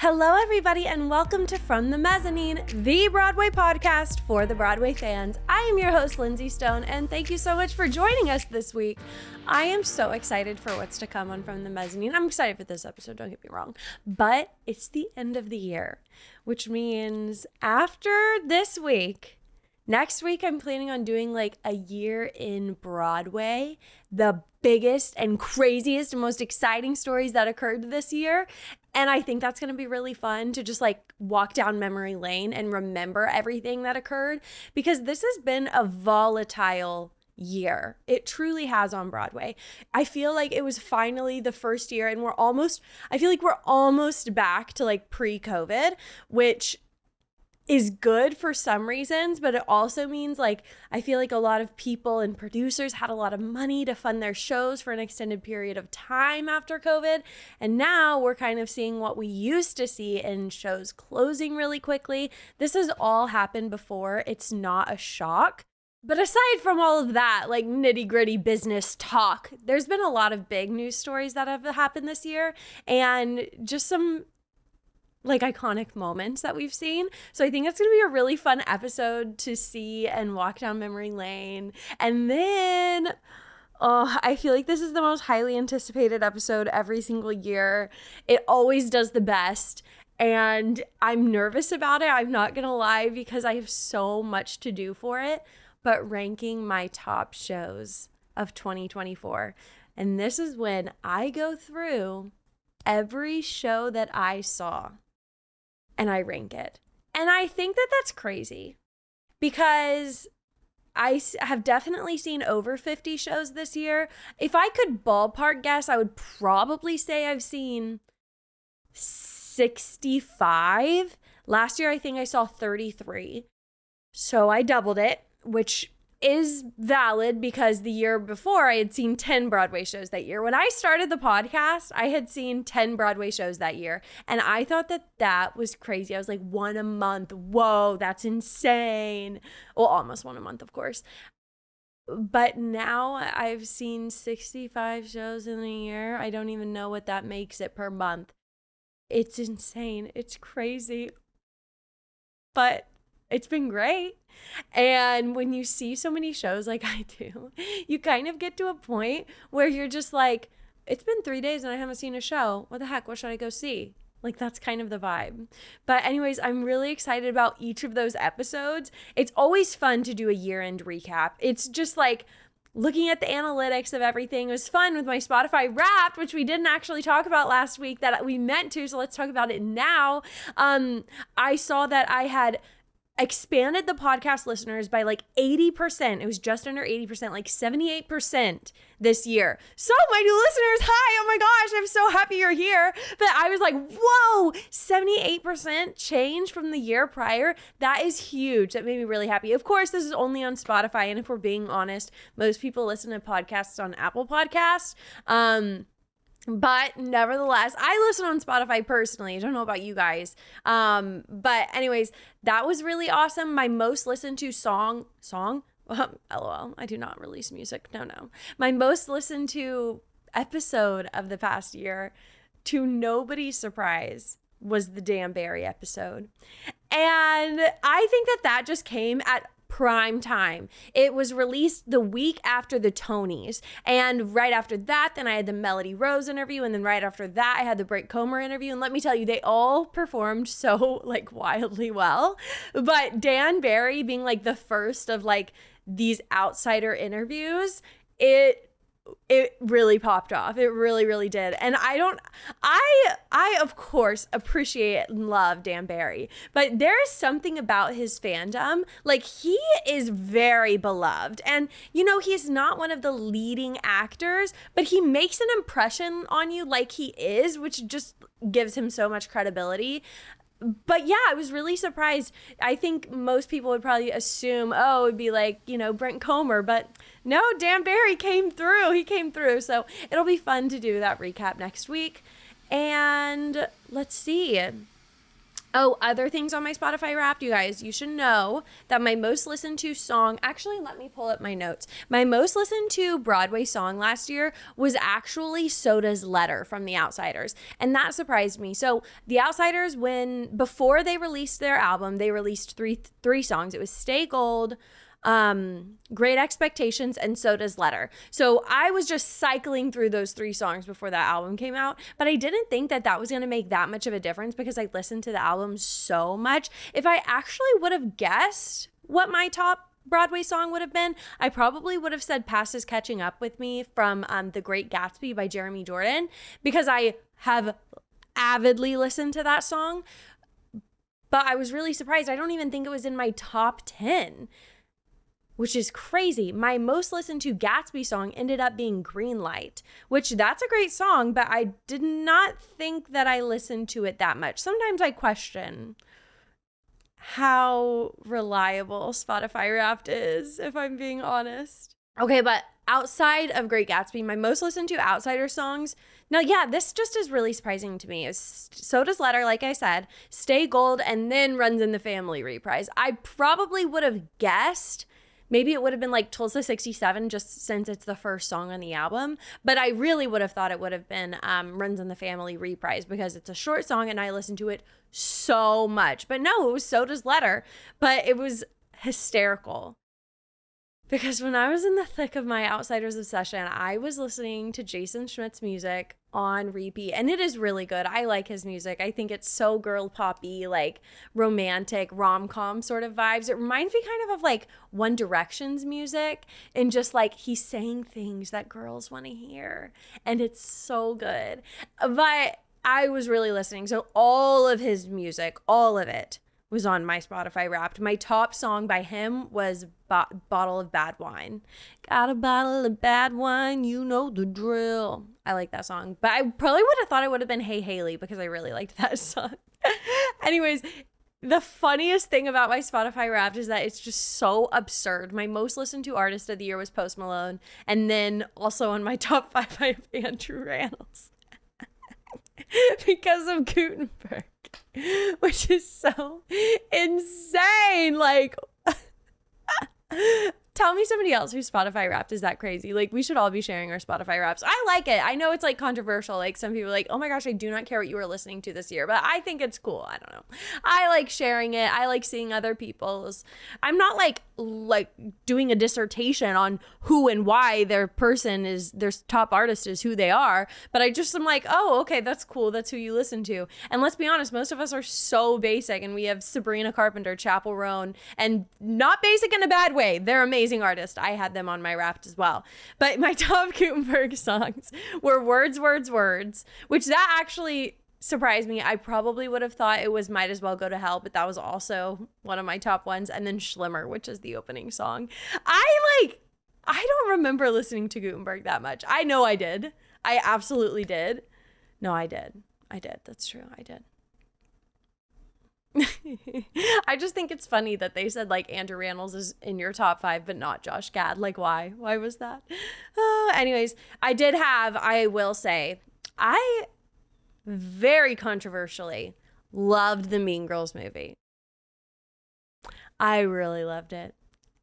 Hello, everybody, and welcome to From the Mezzanine, the Broadway podcast for the Broadway fans. I am your host, Lindsey Stone, and thank you so much for joining us this week. I am so excited for what's to come on From the Mezzanine. I'm excited for this episode, don't get me wrong, but it's the end of the year, which means after this week, next week, I'm planning on doing like a year in Broadway, the biggest and craziest and most exciting stories that occurred this year. And I think that's going to be really fun to just like walk down memory lane and remember everything that occurred, because this has been a volatile year. It truly has on Broadway. I feel like it was finally the first year and I feel like we're almost back to like pre-COVID, which is good for some reasons, but it also means like I feel like a lot of people and producers had a lot of money to fund their shows for an extended period of time after COVID. And now we're kind of seeing what we used to see in shows closing really quickly. This has all happened before. It's not a shock. But aside from all of that, like nitty-gritty business talk, there's been a lot of big news stories that have happened this year and just some like iconic moments that we've seen. So I think it's going to be a really fun episode to see and walk down memory lane. And then, I feel like this is the most highly anticipated episode every single year. It always does the best. And I'm nervous about it. I'm not going to lie, because I have so much to do for it. But ranking my top shows of 2024. And this is when I go through every show that I saw and I rank it. And I think that that's crazy, because I have definitely seen over 50 shows this year. If I could ballpark guess, I would probably say I've seen 65. Last year, I think I saw 33. So I doubled it, which is valid because the year before I had seen 10 Broadway shows that year. When I started the podcast, I had seen 10 Broadway shows that year. And I thought that that was crazy. I was like, one a month. Whoa, that's insane. Well, almost one a month, of course. But now I've seen 65 shows in a year. I don't even know what that makes it per month. It's insane. It's crazy. But it's been great. And when you see so many shows like I do, you kind of get to a point where you're just like, it's been 3 days and I haven't seen a show. What the heck? What should I go see? Like, that's kind of the vibe. But anyways, I'm really excited about each of those episodes. It's always fun to do a year-end recap. It's just like looking at the analytics of everything. It was fun with my Spotify Wrapped, which we didn't actually talk about last week that we meant to. So let's talk about it now. I saw that I had expanded the podcast listeners by like 80%. It was just under 80%, like 78% this year. So my new listeners, hi, oh my gosh, I'm so happy you're here. But I was like, whoa, 78% change from the year prior. That is huge. That made me really happy. Of course, this is only on Spotify. And if we're being honest, most people listen to podcasts on Apple Podcasts. But nevertheless, I listen on Spotify personally. I don't know about you guys. But anyways, that was really awesome. My most listened to song, LOL, I do not release music. No. My most listened to episode of the past year, to nobody's surprise, was the Dan Barry episode. And I think that just came at prime time. It was released the week after the Tonys, and right after that, then I had the Melody Rose interview, and then right after that, I had the Brent Comer interview, and let me tell you, they all performed so like wildly well. But Dan Barry being like the first of like these outsider interviews, it really popped off. It really, really did. And I of course appreciate and love Dan Barry, but there is something about his fandom. Like, he is very beloved, and you know, he's not one of the leading actors, but he makes an impression on you like he is, which just gives him so much credibility. But yeah, I was really surprised. I think most people would probably assume, oh, it would be like, you know, Brent Comer. But no, Dan Barry came through. He came through. So it'll be fun to do that recap next week. And let's see. Oh, other things on my Spotify Wrapped, you guys, you should know that my most listened to song, actually, let me pull up my notes. My most listened to Broadway song last year was actually Soda's Letter from The Outsiders. And that surprised me. So The Outsiders, before they released their album, they released three songs. It was Stay Gold, Great Expectations, and Soda's Letter. So I was just cycling through those three songs before that album came out, but I didn't think that was going to make that much of a difference because I listened to the album so much. If I actually would have guessed what my top Broadway song would have been, I probably would have said Past Is Catching Up With Me from The Great Gatsby by Jeremy Jordan, because I have avidly listened to that song, but I was really surprised. I don't even think it was in my top 10. Which is crazy. My most listened to Gatsby song ended up being Green Light, which that's a great song, but I did not think that I listened to it that much. Sometimes I question how reliable Spotify Wrapped is, if I'm being honest. Okay, but outside of Great Gatsby, my most listened to Outsider songs, now, yeah, this just is really surprising to me. It's Soda's Letter, like I said, Stay Gold, and then Runs in the Family reprise. I probably would have guessed maybe it would have been like Tulsa 67, just since it's the first song on the album. But I really would have thought it would have been Runs in the Family reprise, because it's a short song and I listened to it so much. But no, it was Soda's Letter. But it was hysterical. Because when I was in the thick of my Outsiders obsession, I was listening to Jason Schmidt's music on repeat, and it is really good. I like his music. I think it's so girl poppy, like romantic rom-com sort of vibes. It reminds me kind of like One Direction's music, and just like he's saying things that girls want to hear, and it's so good. But I was really listening, so all of his music, all of it, was on my Spotify Wrapped. My top song by him was Bottle of Bad Wine. Got a bottle of bad wine, you know the drill. I like that song. But I probably would have thought it would have been Hey Haley, because I really liked that song. Anyways, the funniest thing about my Spotify Wrapped is that it's just so absurd. My most listened to artist of the year was Post Malone. And then also on my top 5, I have Andrew Rannells. Because of Gutenberg. Which is so insane. Like, tell me somebody else whose Spotify Wrapped is that crazy. Like, we should all be sharing our Spotify Wraps. I like it. I know it's like controversial. Like, some people are like, oh my gosh, I do not care what you were listening to this year. But I think it's cool. I don't know. I like sharing it. I like seeing other people's. I'm not like doing a dissertation on who and why their top artist is who they are. But I just am like, oh, okay, that's cool. That's who you listen to. And let's be honest, most of us are so basic. And we have Sabrina Carpenter, Chappell Roan, and not basic in a bad way. They're amazing artists. I had them on my Wrapped as well. But my top Gutenberg songs were Words, Words, Words, which that actually surprised me. I probably would have thought it was Might As Well Go to Hell, but that was also one of my top ones. And then Schlimmer, which is the opening song. I don't remember listening to Gutenberg that much. I know I did. I absolutely did. No, I did. That's true. I did. I just think it's funny that they said like Andrew Rannells is in your top 5 but not Josh Gad. Like, why was that? Anyways, I will say, I very controversially loved the Mean Girls movie. I really loved it.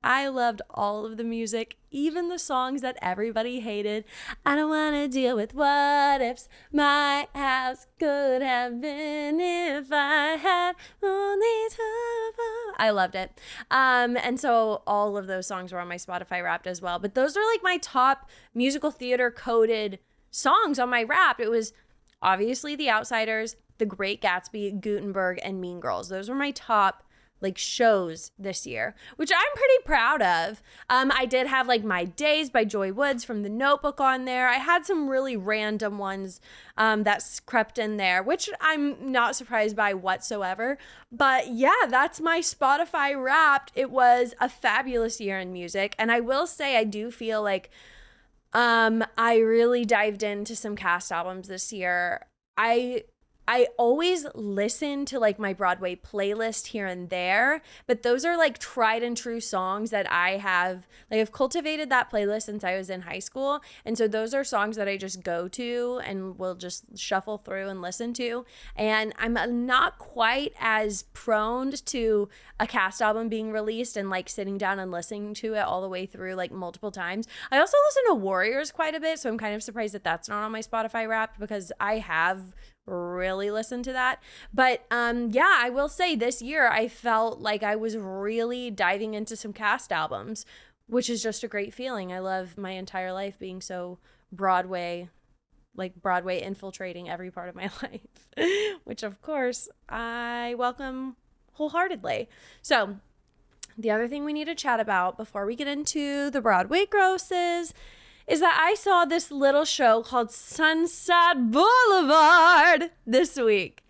I loved all of the music, even the songs that everybody hated. I don't want to deal with what ifs. My house could have been if I had only time. I loved it. And so all of those songs were on my Spotify Wrapped as well. But those are like my top musical theater coded songs on my Wrapped. It was obviously The Outsiders, The Great Gatsby, Gutenberg, and Mean Girls. Those were my top like shows this year, which I'm pretty proud of. I did have like My Days by Joy Woods from The Notebook on there. I had some really random ones that crept in there, which I'm not surprised by whatsoever. But yeah, that's my Spotify Wrapped. It was a fabulous year in music. And I will say, I do feel like I really dived into some cast albums this year. I I always listen to like my Broadway playlist here and there, but those are like tried and true songs that I have, like I've cultivated that playlist since I was in high school. And so those are songs that I just go to and will just shuffle through and listen to. And I'm not quite as prone to a cast album being released and like sitting down and listening to it all the way through like multiple times. I also listen to Warriors quite a bit, so I'm kind of surprised that that's not on my Spotify Wrapped, because I have really listen to that. But yeah, I will say this year I felt like I was really diving into some cast albums, which is just a great feeling. I love my entire life being so Broadway, like Broadway infiltrating every part of my life, which of course I welcome wholeheartedly. So the other thing we need to chat about before we get into the Broadway grosses is that I saw this little show called Sunset Boulevard this week.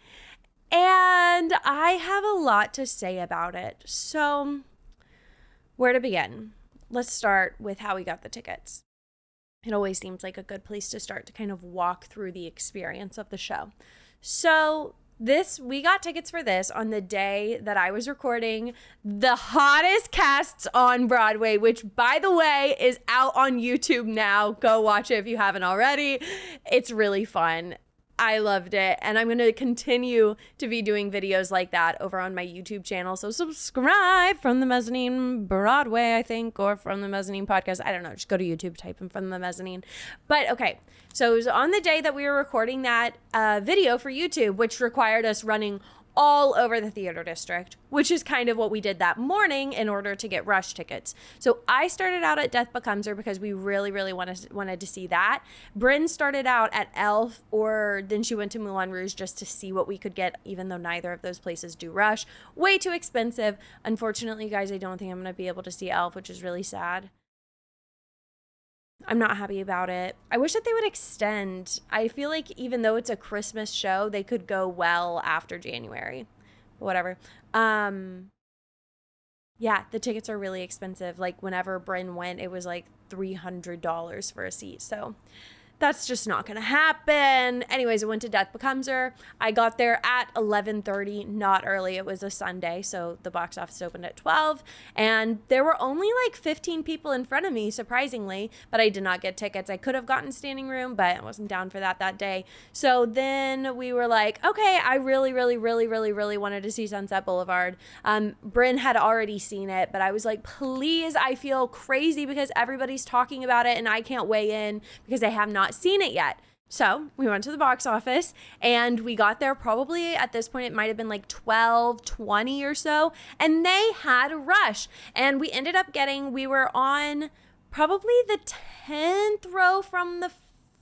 And I have a lot to say about it. So, where to begin? Let's start with how we got the tickets. It always seems like a good place to start to kind of walk through the experience of the show. So, we got tickets for this on the day that I was recording the hottest casts on Broadway, which, by the way, is out on YouTube now. Go watch it if you haven't already. It's really fun. I loved it. And I'm going to continue to be doing videos like that over on my YouTube channel. So subscribe, From the Mezzanine Broadway, I think, or From the Mezzanine Podcast. I don't know. Just go to YouTube, type in From the Mezzanine. But okay. So it was on the day that we were recording that video for YouTube, which required us running all over the theater district, which is kind of what we did that morning in order to get rush tickets. So I started out at Death Becomes Her because we really, really wanted to see that. Bryn started out at Elf, or then she went to Moulin Rouge just to see what we could get, even though neither of those places do rush. Way too expensive. Unfortunately, guys, I don't think I'm going to be able to see Elf, which is really sad. I'm not happy about it. I wish that they would extend. I feel like even though it's a Christmas show, they could go well after January. Whatever. Yeah, the tickets are really expensive. Like whenever Bryn went, it was like $300 for a seat. So that's just not going to happen. Anyways, I went to Death Becomes Her. I got there at 11:30, not early. It was a Sunday, so the box office opened at 12. And there were only like 15 people in front of me, surprisingly, but I did not get tickets. I could have gotten standing room, but I wasn't down for that day. So then we were like, okay, I really wanted to see Sunset Boulevard. Bryn had already seen it, but I was like, please, I feel crazy because everybody's talking about it and I can't weigh in because I have not seen it yet. So we went to the box office and we got there probably at this point, it might have been like 12:20 or so. And they had a rush and we ended up we were on probably the 10th row from the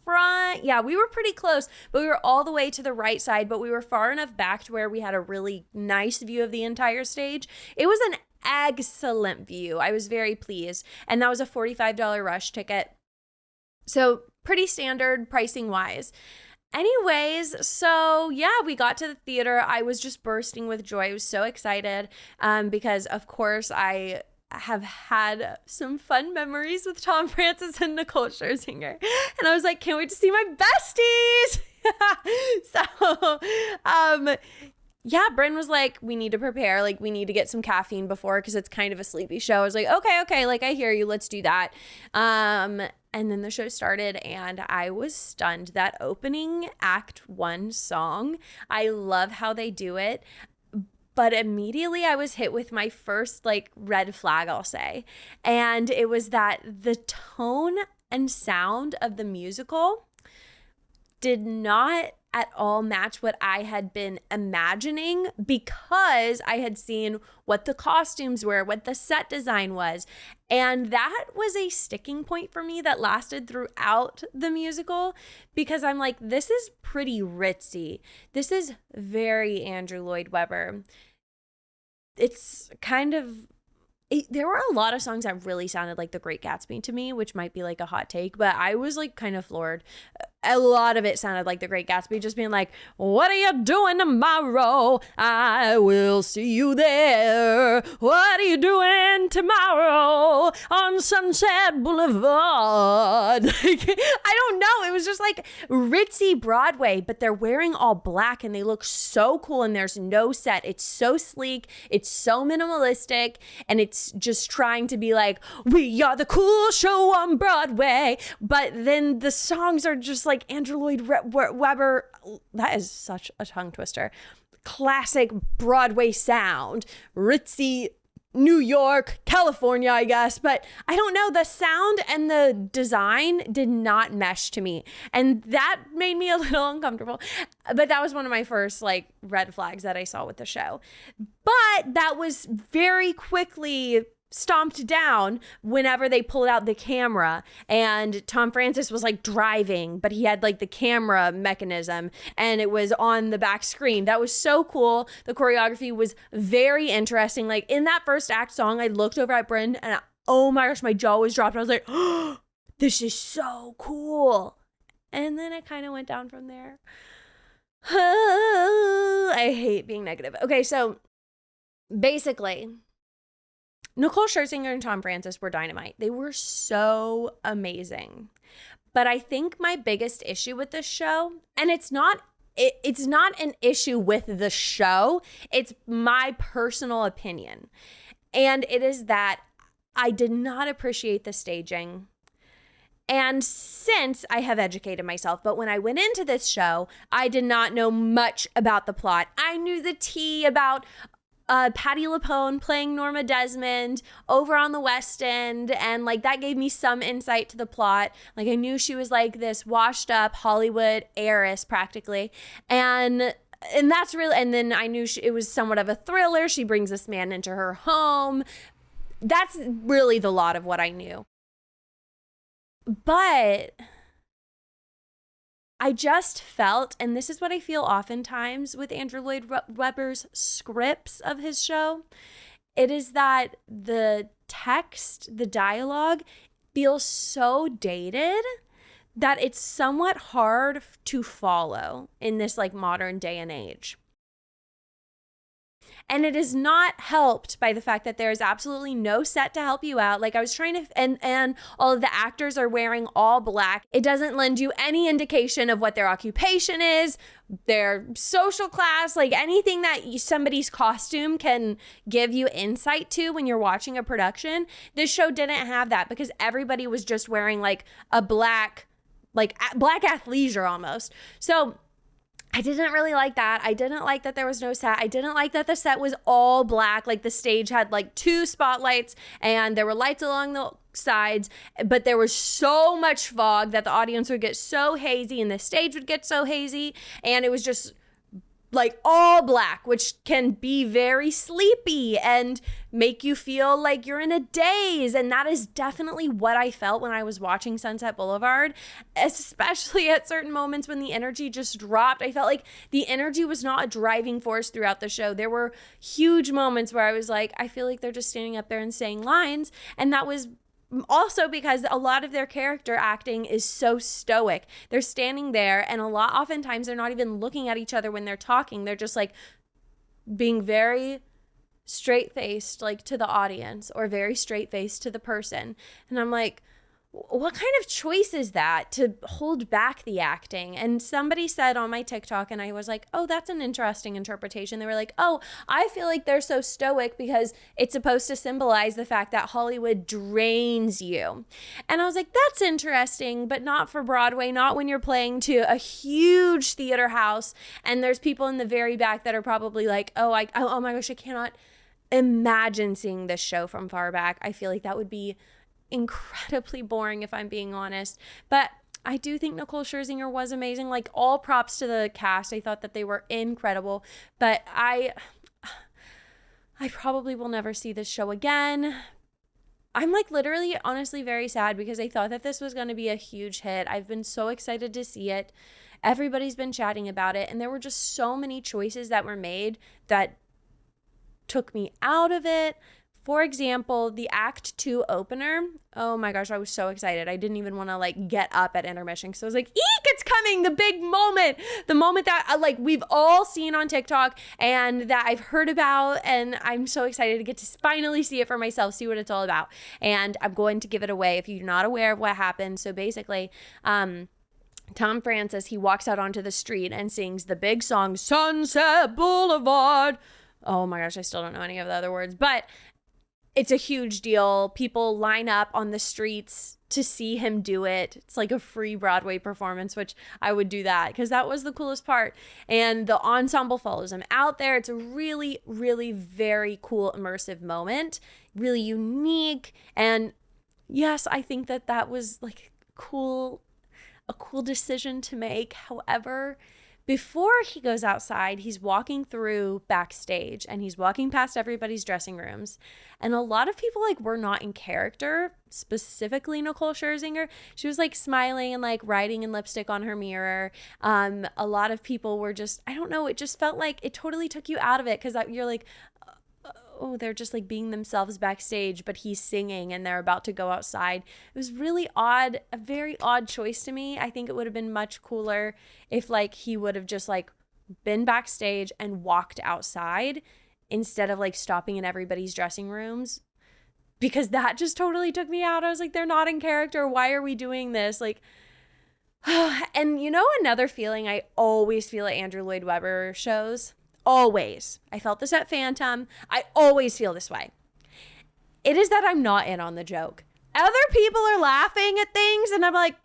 front. Yeah, we were pretty close, but we were all the way to the right side, but we were far enough back to where we had a really nice view of the entire stage. It was an excellent view. I was very pleased. And that was a $45 rush ticket. So pretty standard pricing wise. Anyways, so yeah, we got to the theater. I was just bursting with joy. I was so excited because, of course, I have had some fun memories with Tom Francis and Nicole Scherzinger. And I was like, can't wait to see my besties. So, yeah, Bryn was like, we need to prepare. Like, we need to get some caffeine before because it's kind of a sleepy show. I was like, okay. Like, I hear you. Let's do that. And then the show started and I was stunned. That opening Act 1 song, I love how they do it. But immediately I was hit with my first like red flag, I'll say. And it was that the tone and sound of the musical did not at all match what I had been imagining because I had seen what the costumes were, what the set design was. And that was a sticking point for me that lasted throughout the musical because I'm like, this is pretty ritzy. This is very Andrew Lloyd Webber. It's there were a lot of songs that really sounded like The Great Gatsby to me, which might be like a hot take, but I was like kind of floored. A lot of it sounded like The Great Gatsby, just being like, what are you doing tomorrow? I will see you there. What are you doing tomorrow on Sunset Boulevard? Like, I don't know. It was just like ritzy Broadway, but they're wearing all black and they look so cool and there's no set. It's so sleek. It's so minimalistic. And it's just trying to be like, we are the cool show on Broadway. But then the songs are just like Andrew Lloyd Webber. That is such a tongue twister. Classic Broadway sound. Ritzy New York, California, I guess. But I don't know. The sound and the design did not mesh to me. And that made me a little uncomfortable. But that was one of my first like red flags that I saw with the show. But that was very quickly stomped down whenever they pulled out the camera and Tom Francis was like driving, but he had like the camera mechanism and it was on the back screen. That was so cool. The choreography was very interesting. Like in that first act song, I looked over at Bryn and oh my gosh, my jaw was dropped. I was like, oh, this is so cool. And then it kind of went down from there. I hate being negative. Okay, so basically, Nicole Scherzinger and Tom Francis were dynamite. They were so amazing. But I think my biggest issue with this show, and it's not an issue with the show, it's my personal opinion. And it is that I did not appreciate the staging. And since I have educated myself, but when I went into this show, I did not know much about the plot. I knew the tea about Patti Lupone playing Norma Desmond over on the West End, and like that gave me some insight to the plot. Like I knew she was like this washed up Hollywood heiress practically, and that's really, and then I knew it was somewhat of a thriller. She brings this man into her home. That's really the lot of what I knew. But I just felt, and this is what I feel oftentimes with Andrew Lloyd Webber's scripts of his show, it is that the text, the dialogue feels so dated that it's somewhat hard to follow in this like modern day and age. And it is not helped by the fact that there is absolutely no set to help you out. Like I was trying to, and all of the actors are wearing all black. It doesn't lend you any indication of what their occupation is, their social class, like anything that somebody's costume can give you insight to when you're watching a production. This show didn't have that because everybody was just wearing like a black athleisure almost. So I didn't really like that. I didn't like that there was no set. I didn't like that the set was all black. Like the stage had like 2 spotlights and there were lights along the sides, but there was so much fog that the audience would get so hazy and the stage would get so hazy. And it was just like all black, which can be very sleepy and make you feel like you're in a daze. And that is definitely what I felt when I was watching Sunset Boulevard, especially at certain moments when the energy just dropped. I felt like the energy was not a driving force throughout the show. There were huge moments where I was like, I feel like they're just standing up there and saying lines. And that was also because a lot of their character acting is so stoic. They're standing there and oftentimes they're not even looking at each other when they're talking. They're just like being very straight-faced like to the audience or very straight-faced to the person. And I'm like, what kind of choice is that to hold back the acting? And somebody said on my TikTok, and I was like, oh, that's an interesting interpretation. They were like, oh, I feel like they're so stoic because it's supposed to symbolize the fact that Hollywood drains you. And I was like, that's interesting, but not for Broadway, not when you're playing to a huge theater house and there's people in the very back that are probably like, oh my gosh, I cannot imagine seeing this show from far back. I feel like that would be incredibly boring if I'm being honest, but I do think Nicole Scherzinger was amazing. Like all props to the cast. I thought that they were incredible, but I probably will never see this show again. I'm like literally honestly very sad because I thought that this was going to be a huge hit. I've been so excited to see it. Everybody's been chatting about it and there were just so many choices that were made that took me out of it For example, the Act 2 opener, oh my gosh, I was so excited. I didn't even want to like get up at intermission because I was like, eek, it's coming, the big moment. The moment that like we've all seen on TikTok and that I've heard about, and I'm so excited to get to finally see it for myself, see what it's all about. And I'm going to give it away if you're not aware of what happened. So basically, Tom Francis, he walks out onto the street and sings the big song, Sunset Boulevard. Oh my gosh, I still don't know any of the other words, but it's a huge deal. People line up on the streets to see him do it. It's like a free Broadway performance, which I would do that because that was the coolest part. And the ensemble follows him out there. It's a really, really very cool, immersive moment, really unique. And yes, I think that that was like a cool decision to make. However, before he goes outside, he's walking through backstage and he's walking past everybody's dressing rooms. And a lot of people like were not in character, specifically Nicole Scherzinger. She was like smiling and like writing in lipstick on her mirror. A lot of people were just, I don't know, it just felt like it totally took you out of it because you're like, oh, they're just like being themselves backstage, but he's singing and they're about to go outside. It was really odd, a very odd choice to me. I think it would have been much cooler if like he would have just like been backstage and walked outside instead of like stopping in everybody's dressing rooms, because that just totally took me out. I was like, they're not in character. Why are we doing this? Like, and you know, another feeling I always feel at Andrew Lloyd Webber shows. Always. I felt this at Phantom. I always feel this way. It is that I'm not in on the joke. Other people are laughing at things and I'm like,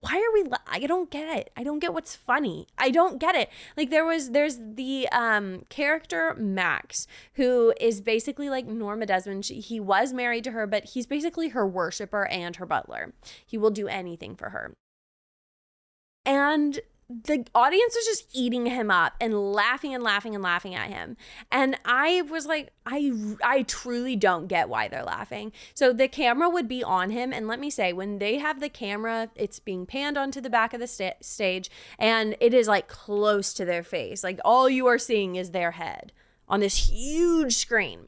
why are we I don't get it. I don't get what's funny. I don't get it. Like there's the character Max, who is basically like Norma Desmond. He was married to her, but he's basically her worshiper and her butler. He will do anything for her. And the audience was just eating him up and laughing and laughing and laughing at him. And I was like, I truly don't get why they're laughing. So the camera would be on him. And let me say, when they have the camera, it's being panned onto the back of the stage and it is like close to their face. Like all you are seeing is their head on this huge screen.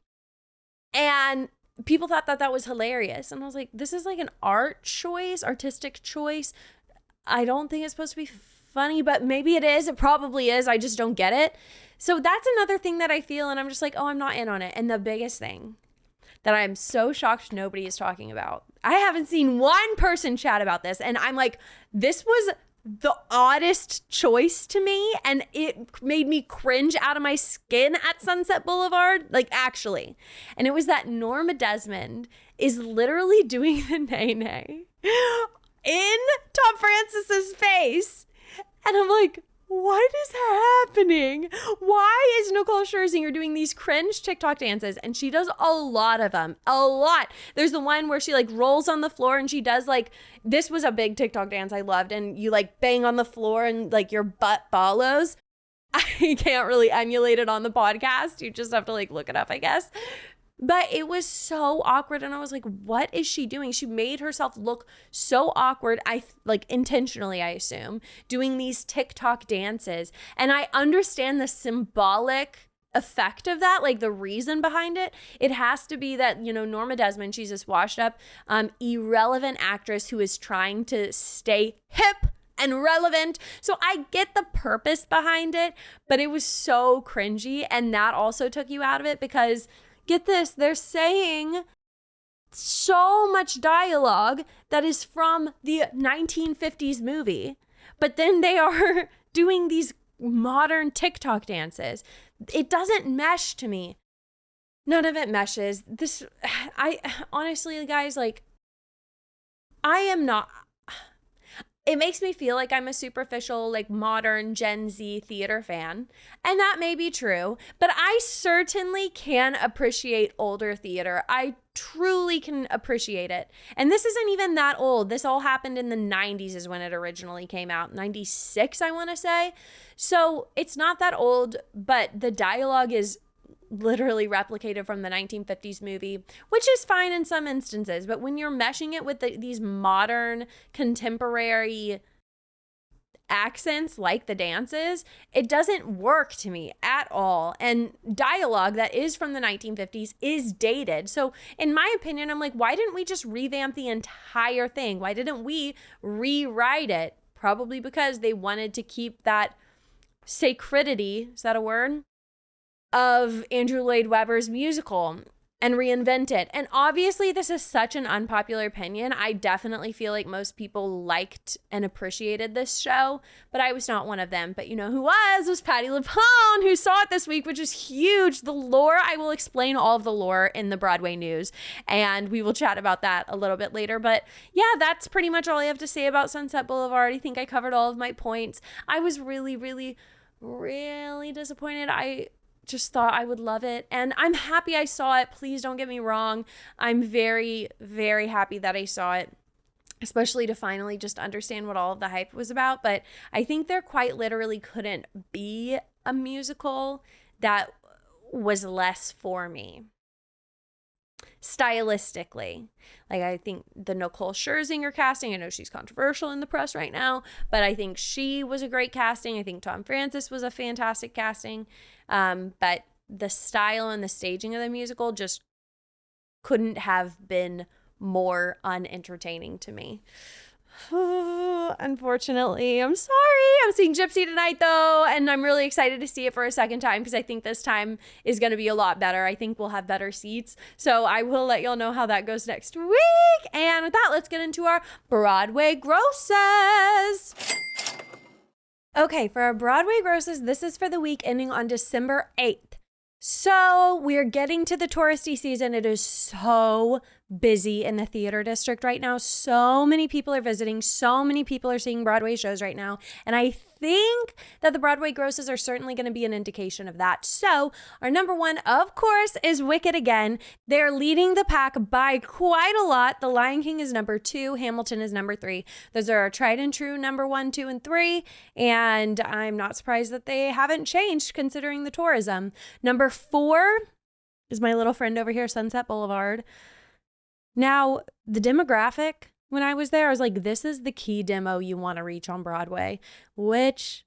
And people thought that that was hilarious. And I was like, this is like an artistic choice. I don't think it's supposed to be funny, but maybe it is. It probably is. I just don't get it. So that's another thing that I feel, and I'm just like, oh, I'm not in on it. And the biggest thing that I'm so shocked nobody is talking about, I haven't seen one person chat about this, and I'm like, this was the oddest choice to me, and it made me cringe out of my skin at Sunset Boulevard, like actually. And it was that Norma Desmond is literally doing the nay-nay in Tom Francis's face. And I'm like, what is happening? Why is Nicole Scherzinger doing these cringe TikTok dances? And she does a lot of them, a lot. There's the one where she like rolls on the floor and she does like, this was a big TikTok dance I loved. And you like bang on the floor and like your butt follows. I can't really emulate it on the podcast. You just have to like look it up, I guess. But it was so awkward. And I was like, what is she doing? She made herself look so awkward. Intentionally, I assume, doing these TikTok dances. And I understand the symbolic effect of that, like the reason behind it. It has to be that, you know, Norma Desmond, she's this washed up, irrelevant actress who is trying to stay hip and relevant. So I get the purpose behind it, but it was so cringy. And that also took you out of it because, get this, they're saying so much dialogue that is from the 1950s movie, but then they are doing these modern TikTok dances. It doesn't mesh to me. None of it meshes. I honestly, guys, like, I am not. It makes me feel like I'm a superficial, like modern Gen Z theater fan. And that may be true, but I certainly can appreciate older theater. I truly can appreciate it. And this isn't even that old. This all happened in the 90s is when it originally came out. 96, I want to say. So it's not that old, but the dialogue is literally replicated from the 1950s movie, which is fine in some instances. But when you're meshing it with these modern, contemporary accents like the dances, it doesn't work to me at all. And dialogue that is from the 1950s is dated. So in my opinion, I'm like, why didn't we just revamp the entire thing? Why didn't we rewrite it? Probably because they wanted to keep that sacredity, is that a word, of Andrew Lloyd Webber's musical and reinvent it. And obviously this is such an unpopular opinion. I definitely feel like most people liked and appreciated this show, but I was not one of them. But you know who was Patti Lupone, who saw it this week, which is huge. The lore, I will explain all of the lore in the Broadway news, and we will chat about that a little bit later. But yeah, that's pretty much all I have to say about Sunset Boulevard. I think I covered all of my points. I was really, really, really disappointed. I just thought I would love it. And I'm happy I saw it. Please don't get me wrong. I'm very, very happy that I saw it, especially to finally just understand what all of the hype was about. But I think there quite literally couldn't be a musical that was less for me. Stylistically, like I think the Nicole Scherzinger casting, I know she's controversial in the press right now, but I think she was a great casting. I think Tom Francis was a fantastic casting, but the style and the staging of the musical just couldn't have been more unentertaining to me. Unfortunately, I'm sorry. I'm seeing Gypsy tonight though, and I'm really excited to see it for a second time because I think this time is going to be a lot better. I think we'll have better seats, so I will let y'all know how that goes next week. And with that, let's get into our Broadway grosses. Okay, for our Broadway grosses, this is for the week ending on December 8th. So we're getting to the touristy season. It is so busy in the theater district right now. So many people are visiting. So many people are seeing Broadway shows right now. And I think that the Broadway grosses are certainly going to be an indication of that. So our number one, of course, is Wicked again. They're leading the pack by quite a lot. The Lion King is number 2. Hamilton is number 3. Those are our tried and true number 1, 2, and 3. And I'm not surprised that they haven't changed considering the tourism. Number 4 is my little friend over here, Sunset Boulevard. Now, the demographic, when I was there, I was like, this is the key demo you want to reach on Broadway, which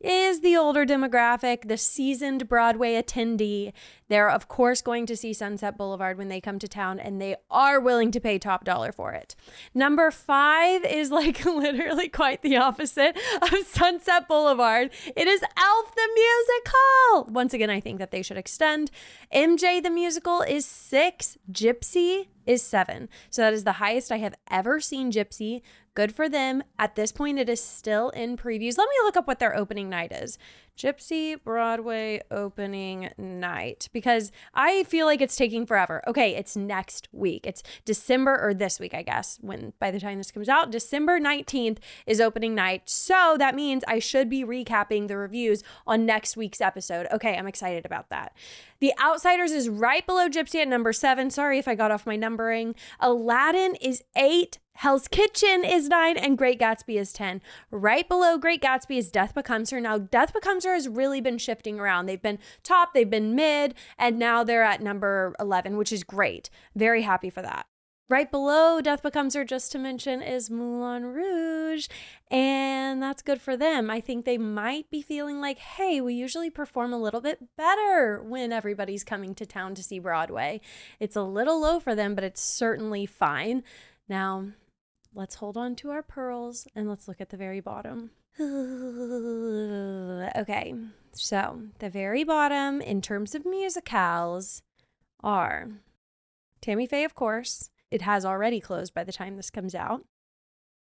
is the older demographic, the seasoned Broadway attendee. They're, of course, going to see Sunset Boulevard when they come to town, and they are willing to pay top dollar for it. Number 5 is like literally quite the opposite of Sunset Boulevard. It is Elf the Musical. Once again, I think that they should extend. MJ the Musical is 6. Gypsy is 7. So that is the highest I have ever seen Gypsy. Good for them. At this point, it is still in previews. Let me look up what their opening night is. Gypsy Broadway opening night, because I feel like it's taking forever. Okay, it's next week. It's December, or this week, I guess, when by the time this comes out, December 19th is opening night. So that means I should be recapping the reviews on next week's episode. Okay, I'm excited about that. The Outsiders is right below Gypsy at number 7. Sorry if I got off my numbering. Aladdin is 8. Hell's Kitchen is 9, and Great Gatsby is 10. Right below Great Gatsby is Death Becomes Her. Now, Death Becomes Her has really been shifting around. They've been top, they've been mid, and now they're at number 11, which is great. Very happy for that. Right below Death Becomes Her, just to mention, is Moulin Rouge, and that's good for them. I think they might be feeling like, hey, we usually perform a little bit better when everybody's coming to town to see Broadway. It's a little low for them, but it's certainly fine. Now, let's hold on to our pearls and let's look at the very bottom. Okay, so the very bottom in terms of musicals are Tammy Faye, of course. It has already closed by the time this comes out.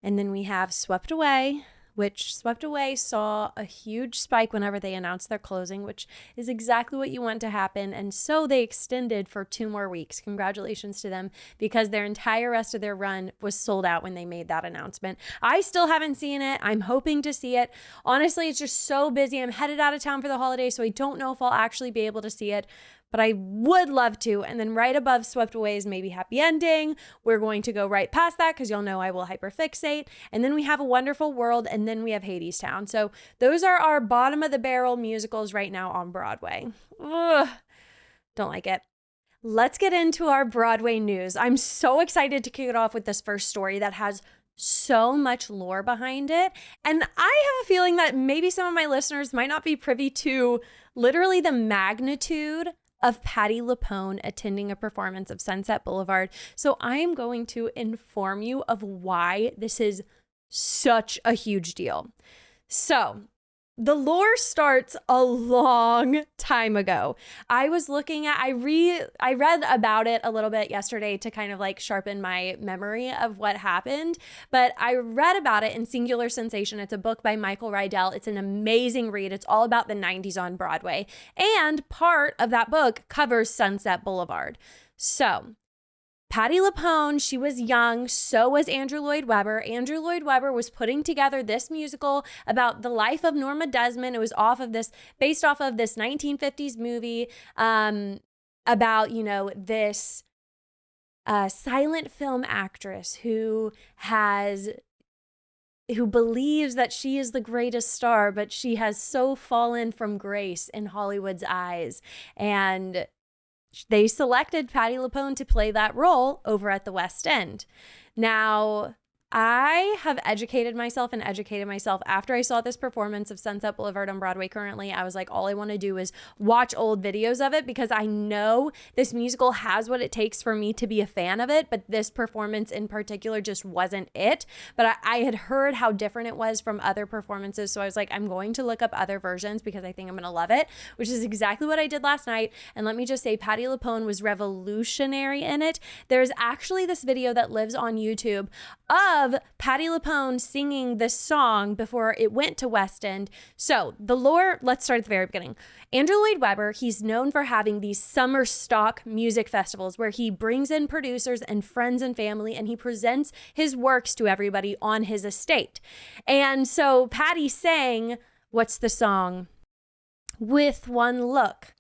And then we have Swept Away, which Swept Away saw a huge spike whenever they announced their closing, which is exactly what you want to happen. And so they extended for 2 more weeks. Congratulations to them, because their entire rest of their run was sold out when they made that announcement. I still haven't seen it. I'm hoping to see it. Honestly, it's just so busy. I'm headed out of town for the holidays, so I don't know if I'll actually be able to see it, but I would love to. And then right above Swept Away is maybe Happy Ending. We're going to go right past that because y'all know I will hyperfixate. And then we have A Wonderful World, and then we have Hadestown. So those are our bottom of the barrel musicals right now on Broadway. Ugh, don't like it. Let's get into our Broadway news. I'm so excited to kick it off with this first story that has so much lore behind it. And I have a feeling that maybe some of my listeners might not be privy to literally the magnitude of Patti Lupone attending a performance of Sunset Boulevard. So I am going to inform you of why this is such a huge deal. So the lore starts a long time ago. I read about it a little bit yesterday to kind of like sharpen my memory of what happened, but I read about it in Singular Sensation. It's a book by Michael Rydell. It's an amazing read. It's all about the 90s on Broadway. And part of that book covers Sunset Boulevard. So Patti Lupone, she was young, so was Andrew Lloyd Webber. Andrew Lloyd Webber was putting together this musical about the life of Norma Desmond. It was based off of this 1950s movie about, this silent film actress who believes that she is the greatest star, but she has so fallen from grace in Hollywood's eyes. And they selected Patti Lupone to play that role over at the West End. Now, I have educated myself after I saw this performance of Sunset Boulevard on Broadway currently. I was like, all I want to do is watch old videos of it because I know this musical has what it takes for me to be a fan of it, but this performance in particular just wasn't it. But I had heard how different it was from other performances, so I was like, I'm going to look up other versions because I think I'm going to love it, which is exactly what I did last night. And let me just say, Patti Lupone was revolutionary in it. There's actually this video that lives on YouTube of Patti Lupone singing this song before it went to West End. So the lore, let's start at the very beginning. Andrew Lloyd Webber, he's known for having these summer stock music festivals where he brings in producers and friends and family and he presents his works to everybody on his estate. And so Patti sang, what's the song? With One Look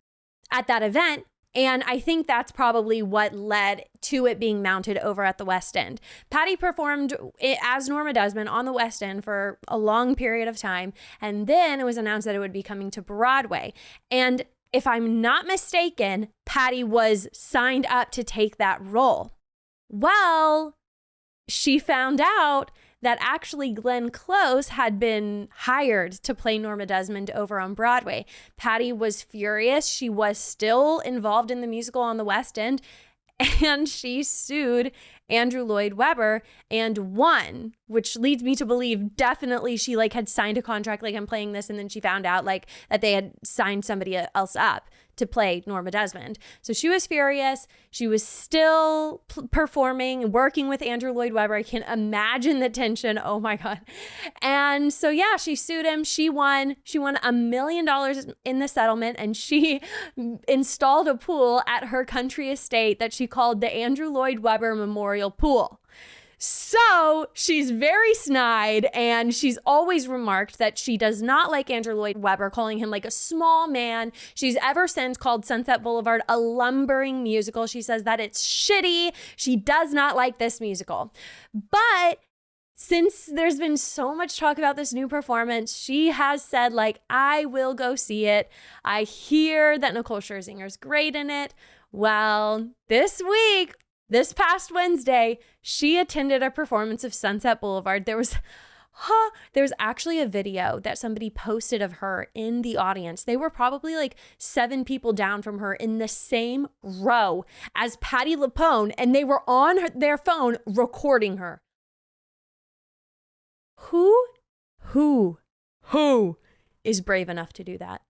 at that event. And I think that's probably what led to it being mounted over at the West End. Patti performed as Norma Desmond on the West End for a long period of time. And then it was announced that it would be coming to Broadway. And if I'm not mistaken, Patti was signed up to take that role. Well, she found out that actually Glenn Close had been hired to play Norma Desmond over on Broadway. Patti was furious. She was still involved in the musical on the West End, and she sued Andrew Lloyd Webber and won, which leads me to believe definitely she had signed a contract I'm playing this, and then she found out that they had signed somebody else up to play Norma Desmond. So she was furious. She was still performing, working with Andrew Lloyd Webber. I can imagine the tension. Oh my God. And so yeah, she sued him. She won. She won $1 million in the settlement, and she installed a pool at her country estate that she called the Andrew Lloyd Webber Memorial Pool. So she's very snide, and she's always remarked that she does not like Andrew Lloyd Webber, calling him a small man. She's ever since called Sunset Boulevard a lumbering musical. She says that it's shitty. She does not like this musical. But since there's been so much talk about this new performance, she has said, I will go see it. I hear that Nicole Scherzinger's great in it. Well, this past Wednesday, she attended a performance of Sunset Boulevard. There was actually a video that somebody posted of her in the audience. They were probably 7 people down from her in the same row as Patti Lupone, and they were on their phone recording her. Who is brave enough to do that?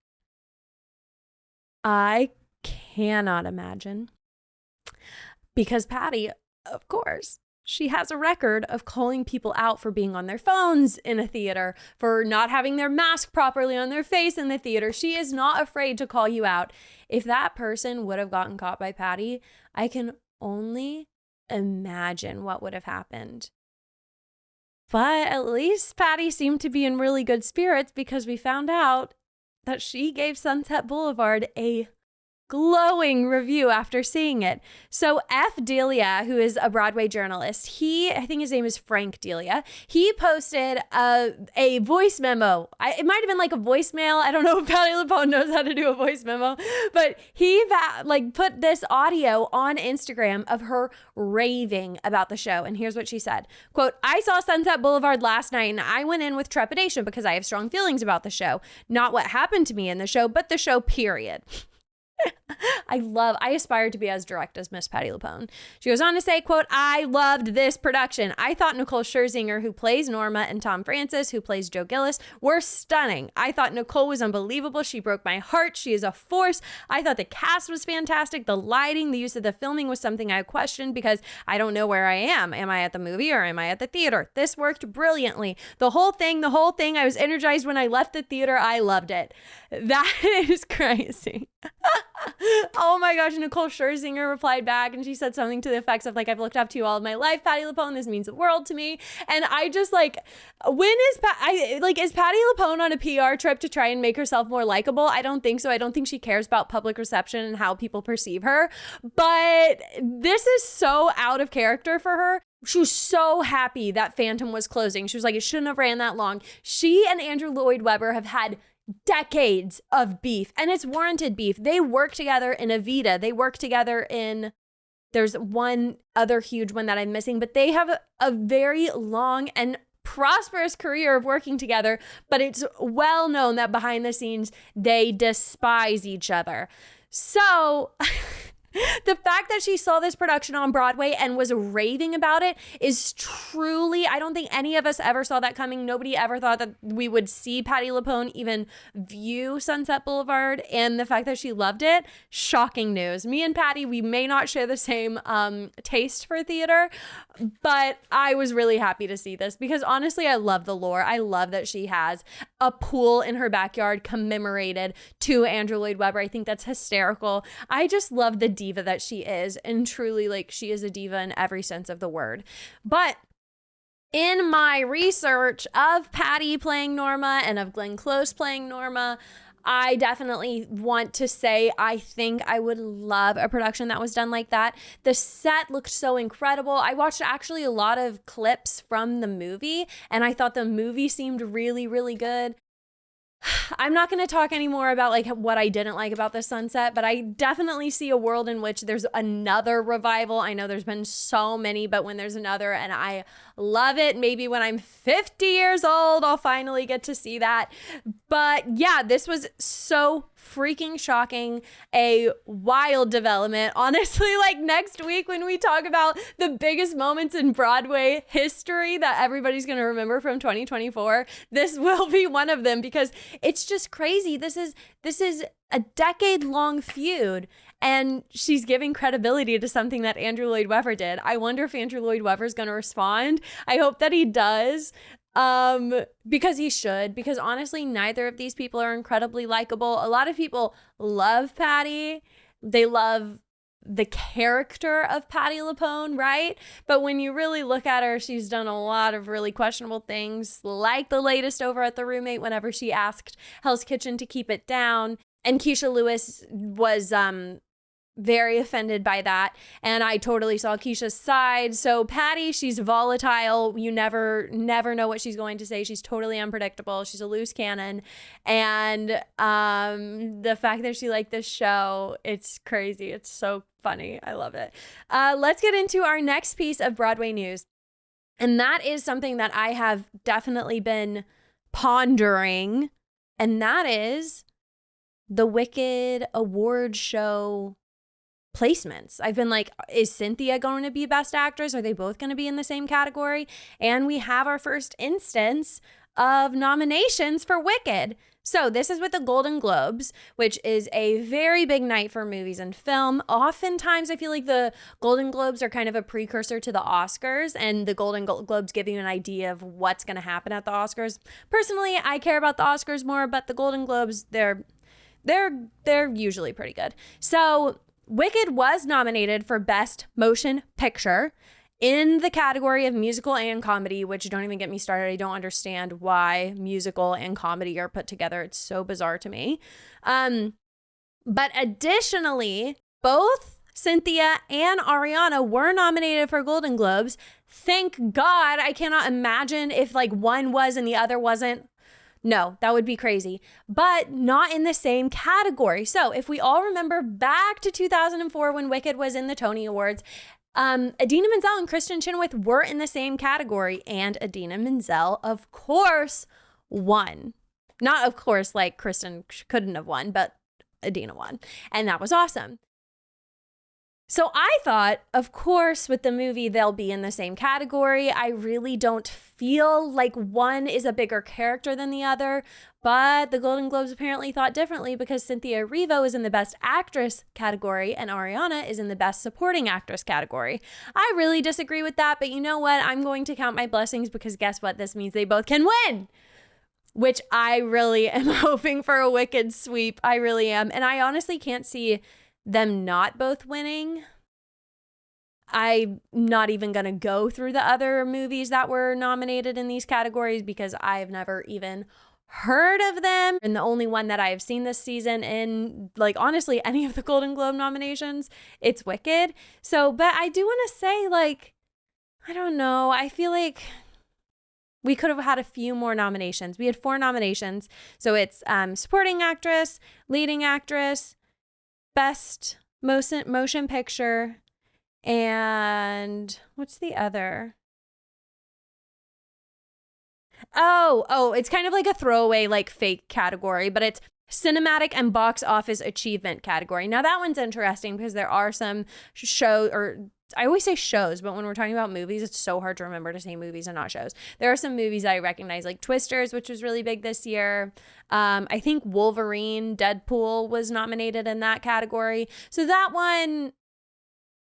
I cannot imagine. Because Patti, of course, she has a record of calling people out for being on their phones in a theater, for not having their mask properly on their face in the theater. She is not afraid to call you out. If that person would have gotten caught by Patti, I can only imagine what would have happened. But at least Patti seemed to be in really good spirits because we found out that she gave Sunset Boulevard a glowing review after seeing it. So F. Delia, who is a Broadway journalist, I think his name is Frank Delia, he posted a voice memo. It might have been like a voicemail. I don't know if Patti Lupone knows how to do a voice memo, but he put this audio on Instagram of her raving about the show. And here's what she said, quote, "I saw Sunset Boulevard last night and I went in with trepidation because I have strong feelings about the show. Not what happened to me in the show, but the show, period." I aspire to be as direct as Miss Patti Lupone. She goes on to say, quote, "I loved this production. I thought Nicole Scherzinger, who plays Norma, and Tom Francis, who plays Joe Gillis, were stunning. I thought Nicole was unbelievable. She broke my heart. She is a force. I thought the cast was fantastic. The lighting, the use of the filming was something I questioned because I don't know where I am. Am I at the movie or am I at the theater? This worked brilliantly. The whole thing, I was energized when I left the theater. I loved it." That is crazy. Oh my gosh, Nicole Scherzinger replied back and she said something to the effects of like, "I've looked up to you all of my life, Patti Lupone. This means the world to me." And I just like, is Patti Lupone on a PR trip to try and make herself more likable? I don't think so. I don't think she cares about public reception and how people perceive her. But this is so out of character for her. She was so happy that Phantom was closing. She was like, it shouldn't have ran that long. She and Andrew Lloyd Webber have had decades of beef, and it's warranted beef. They work together in Evita. They work together in, there's one other huge one that I'm missing, but they have a very long and prosperous career of working together, but it's well known that behind the scenes, they despise each other. So the fact that she saw this production on Broadway and was raving about it is truly, I don't think any of us ever saw that coming. Nobody ever thought that we would see Patti Lupone even view Sunset Boulevard, and the fact that she loved it, shocking news. Me and Patti, we may not share the same taste for theater, but I was really happy to see this because honestly, I love the lore. I love that she has a pool in her backyard commemorated to Andrew Lloyd Webber. I think that's hysterical. I just love the diva that she is, and truly, like, she is a diva in every sense of the word. But in my research of Patti playing Norma and of Glenn Close playing Norma, I definitely want to say I think I would love a production that was done like that. The set looked so incredible. I watched actually a lot of clips from the movie, and I thought the movie seemed really, really good. I'm not going to talk anymore about like what I didn't like about the Sunset, but I definitely see a world in which there's another revival. I know there's been so many, but when there's another, and I love it, maybe when I'm 50 years old, I'll finally get to see that. But yeah, this was so freaking shocking, a wild development. Honestly, like next week when we talk about the biggest moments in Broadway history that everybody's going to remember from 2024, this will be one of them because it's just crazy. This is a decade-long feud, and she's giving credibility to something that Andrew Lloyd Webber did. I wonder if Andrew Lloyd Webber is going to respond. I hope that he does. Because he should, because honestly, neither of these people are incredibly likable. A lot of people love Patti. They love the character of Patti Lupone, right? But when you really look at her, she's done a lot of really questionable things, like the latest over at The Roommate whenever she asked Hell's Kitchen to keep it down. And Keisha Lewis was, very offended by that, and I totally saw Keisha's side. So Patti, she's volatile. You never know what she's going to say. She's totally unpredictable. She's a loose cannon, and the fact that she liked this show, it's crazy. It's so funny. I love it. Let's get into our next piece of Broadway news, and that is something that I have definitely been pondering, and that is the Wicked award show placements. I've been like, is Cynthia going to be Best Actress? Are they both going to be in the same category? And we have our first instance of nominations for Wicked. So this is with the Golden Globes, which is a very big night for movies and film. Oftentimes, I feel like the Golden Globes are kind of a precursor to the Oscars, and the Golden Globes give you an idea of what's going to happen at the Oscars. Personally, I care about the Oscars more, but the Golden Globes, they're usually pretty good. So Wicked was nominated for Best Motion Picture in the category of musical and comedy, which don't even get me started. I don't understand why musical and comedy are put together. It's so bizarre to me. But additionally, both Cynthia and Ariana were nominated for Golden Globes. Thank God. I cannot imagine if like one was and the other wasn't. No, that would be crazy, but not in the same category. So if we all remember back to 2004 when Wicked was in the Tony Awards, Idina Menzel and Kristen Chenoweth were in the same category, and Idina Menzel, of course, won. Not of course, like Kristen couldn't have won, but Idina won, and that was awesome. So I thought, of course, with the movie, they'll be in the same category. I really don't feel like one is a bigger character than the other, but the Golden Globes apparently thought differently because Cynthia Erivo is in the Best Actress category and Ariana is in the Best Supporting Actress category. I really disagree with that, but you know what? I'm going to count my blessings because guess what? This means they both can win, which I really am hoping for a Wicked sweep. I really am. And I honestly can't see them not both winning. I'm not even going to go through the other movies that were nominated in these categories because I've never even heard of them. And the only one that I've seen this season in, like, honestly, any of the Golden Globe nominations, it's Wicked. So, but I do want to say, like, I don't know. I feel like we could have had a few more nominations. We had 4 nominations. So it's supporting actress, leading actress, Best Motion Picture, and what's the other? Oh, it's kind of like a throwaway, like fake category, but it's Cinematic and Box Office Achievement category. Now that one's interesting because there are some I always say shows, but when we're talking about movies, it's so hard to remember to say movies and not shows. There are some movies I recognize, like Twisters, which was really big this year. I think Wolverine, Deadpool was nominated in that category. So that one,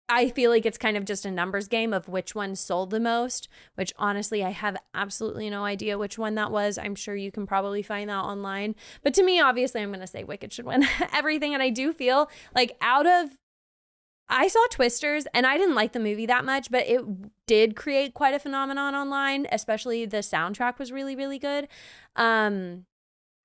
I feel like it's kind of just a numbers game of which one sold the most, which honestly, I have absolutely no idea which one that was. I'm sure you can probably find that online. But to me, obviously, I'm going to say Wicked should win everything. And I do feel like I saw Twisters and I didn't like the movie that much, but it did create quite a phenomenon online, especially the soundtrack was really, really good.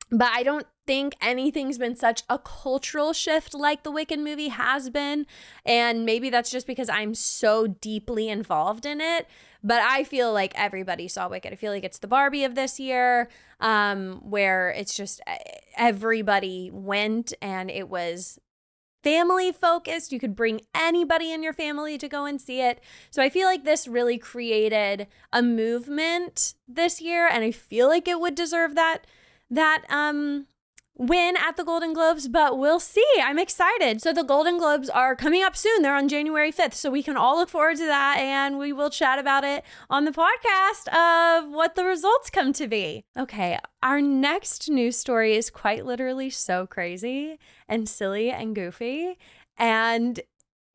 But I don't think anything's been such a cultural shift like the Wicked movie has been. And maybe that's just because I'm so deeply involved in it. But I feel like everybody saw Wicked. I feel like it's the Barbie of this year, where it's just everybody went and it was family focused. You could bring anybody in your family to go and see it. So I feel like this really created a movement this year, and I feel like it would deserve that win at the Golden Globes, but we'll see. I'm excited. So the Golden Globes are coming up soon. They're on January 5th. So we can all look forward to that, and we will chat about it on the podcast of what the results come to be. Okay, our next news story is quite literally so crazy and silly and goofy, and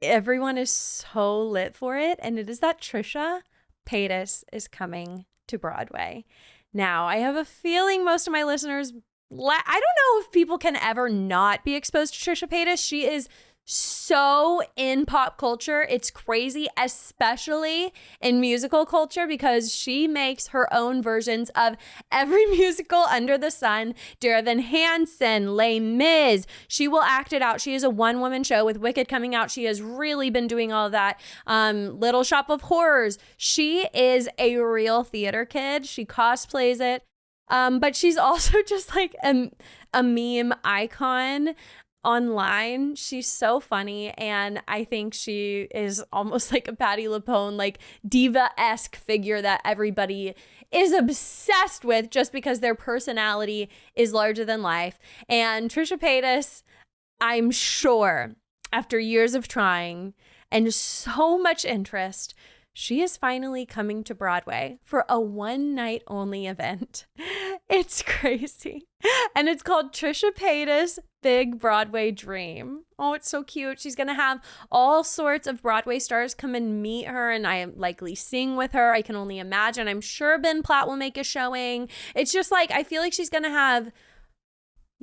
everyone is so lit for it, and it is that Trisha Paytas is coming to Broadway. Now, I have a feeling most of my listeners, I don't know if people can ever not be exposed to Trisha Paytas. She is so in pop culture. It's crazy, especially in musical culture, because she makes her own versions of every musical under the sun. Dear Evan Hansen, Les Mis. She will act it out. She is a one-woman show with Wicked coming out. She has really been doing all of that. Little Shop of Horrors. She is a real theater kid. She cosplays it. But she's also just like a meme icon online. She's so funny, and I think she is almost like a Patti Lupone, like diva-esque figure that everybody is obsessed with just because their personality is larger than life. And Trisha Paytas, I'm sure, after years of trying and so much interest, she is finally coming to Broadway for a one-night only event. It's crazy. And it's called Trisha Paytas' Big Broadway Dream. Oh, it's so cute. She's going to have all sorts of Broadway stars come and meet her, and I am likely sing with her. I can only imagine. I'm sure Ben Platt will make a showing. It's just like, I feel like she's going to have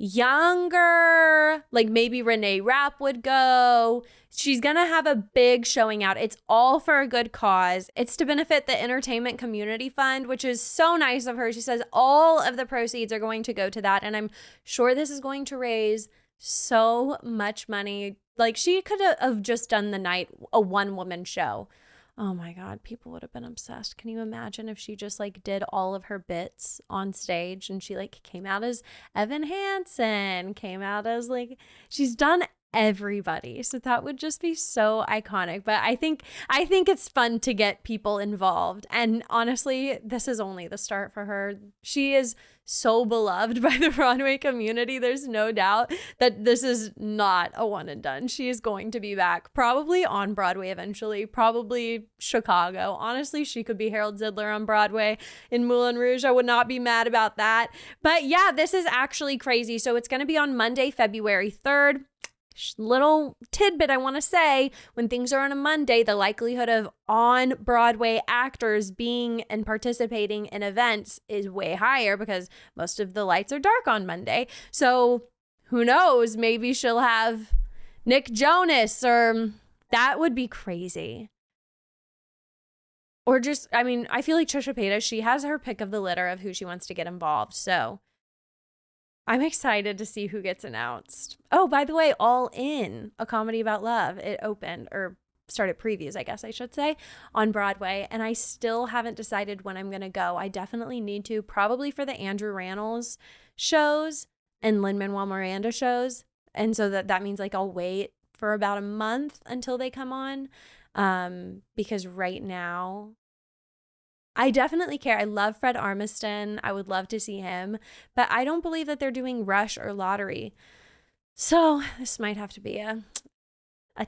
younger, like maybe Renee Rapp would go. She's gonna have a big showing out. It's all for a good cause. It's to benefit the Entertainment Community Fund, which is so nice of her. She says all of the proceeds are going to go to that, and I'm sure this is going to raise so much money. Like, she could have just done the night a one-woman show. Oh my God, people would have been obsessed. Can you imagine if she just like did all of her bits on stage and she like came out as Evan Hansen, came out as like, she's done everybody. So that would just be so iconic. But I think it's fun to get people involved. And honestly, this is only the start for her. She is so beloved by the Broadway community. There's no doubt that this is not a one and done. She is going to be back, probably on Broadway eventually, probably Chicago. Honestly, she could be Harold Zidler on Broadway in Moulin Rouge. I would not be mad about that. But yeah, this is actually crazy. So it's going to be on Monday, February 3rd. Little tidbit I want to say, when things are on a Monday, the likelihood of on Broadway actors being and participating in events is way higher because most of the lights are dark on Monday. So who knows, maybe she'll have Nick Jonas, or that would be crazy. Or just, I mean, I feel like Trisha Paytas, she has her pick of the litter of who she wants to get involved. So I'm excited to see who gets announced. Oh, by the way, All In, a comedy about love. It opened, or started previews, I guess I should say, on Broadway. And I still haven't decided when I'm going to go. I definitely need to, probably for the Andrew Rannells shows and Lin-Manuel Miranda shows. And so that means like I'll wait for about a month until they come on. Because right now, I definitely care. I love Fred Armisen. I would love to see him, but I don't believe that they're doing Rush or Lottery. So this might have to be a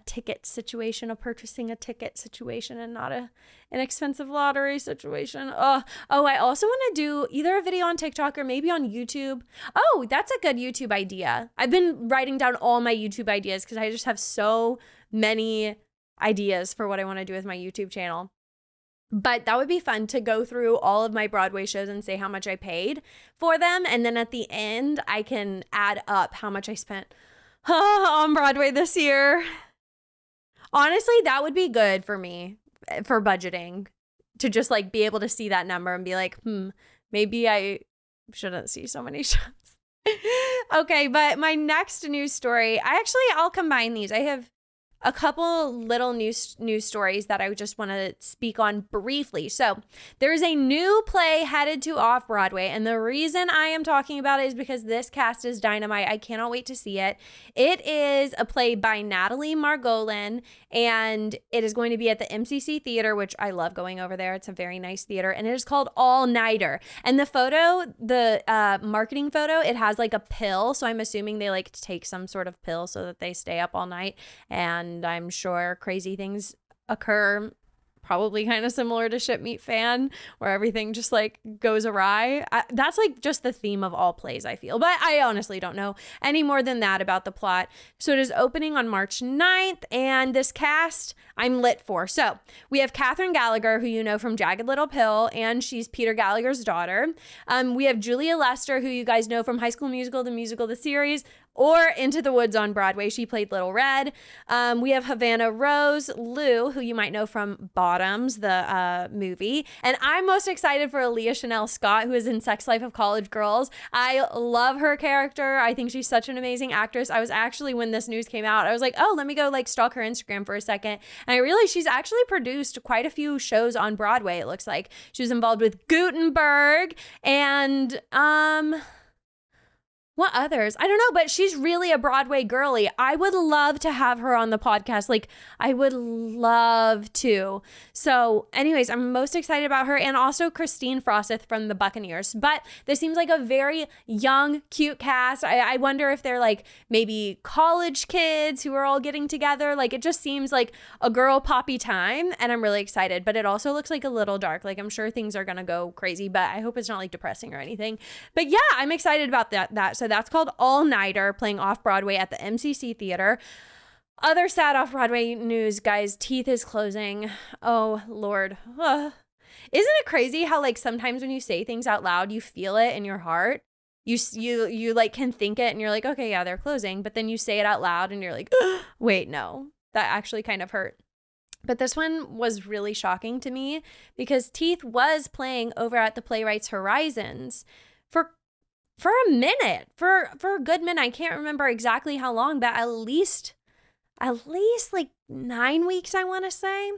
ticket situation, a purchasing a ticket situation, and not an expensive lottery situation. I also want to do either a video on TikTok or maybe on YouTube. Oh, that's a good YouTube idea. I've been writing down all my YouTube ideas because I just have so many ideas for what I want to do with my YouTube channel. But that would be fun to go through all of my Broadway shows and say how much I paid for them. And then at the end, I can add up how much I spent on Broadway this year. Honestly, that would be good for me for budgeting, to just like be able to see that number and be like, maybe I shouldn't see so many shows. Okay, but my next news story, I'll combine these. I have a couple little news stories that I just want to speak on briefly. So there's a new play headed to off-Broadway, and the reason I am talking about it is because this cast is dynamite. I cannot wait to see it. It is a play by Natalie Margolin, and it is going to be at the MCC Theater, which I love going over there. It's a very nice theater, and it is called All Nighter. And the photo, the marketing photo, it has like a pill, so I'm assuming they like to take some sort of pill so that they stay up all night, and I'm sure crazy things occur, probably kind of similar to Ship Meet Fan, where everything just like goes awry. That's like just the theme of all plays, I feel. But I honestly don't know any more than that about the plot. So it is opening on March 9th, and this cast I'm lit for. So we have Katherine Gallagher, who you know from Jagged Little Pill, and she's Peter Gallagher's daughter. We have Julia Lester, who you guys know from High School Musical, the series, or Into the Woods on Broadway. She played Little Red. We have Havana Rose Liu, who you might know from Bottoms, the movie. And I'm most excited for Aaliyah Chanel Scott, who is in Sex Life of College Girls. I love her character. I think she's such an amazing actress. I was actually, when this news came out, I was like, oh, let me go like stalk her Instagram for a second. And I realized she's actually produced quite a few shows on Broadway, it looks like. She was involved with Gutenberg and what others? I don't know, but she's really a Broadway girly. I would love to have her on the podcast. Like, I would love to. So anyways, I'm most excited about her, and also Christine Frosteth from the Buccaneers. But this seems like a very young, cute cast. I wonder if they're like maybe college kids who are all getting together. Like, it just seems like a girl poppy time, and I'm really excited. But it also looks like a little dark. Like, I'm sure things are going to go crazy, but I hope it's not like depressing or anything. But yeah, I'm excited about that. So that's called All Nighter, playing off-Broadway at the MCC Theater. Other sad off-Broadway news, guys. Teeth is closing. Oh, Lord. Isn't it crazy how, like, sometimes when you say things out loud, you feel it in your heart? You like, can think it, and you're like, okay, yeah, they're closing. But then you say it out loud, and you're like, wait, no. That actually kind of hurt. But this one was really shocking to me because Teeth was playing over at the Playwrights Horizons for for a minute, for a good minute. I can't remember exactly how long, but at least like 9 weeks, I want to say.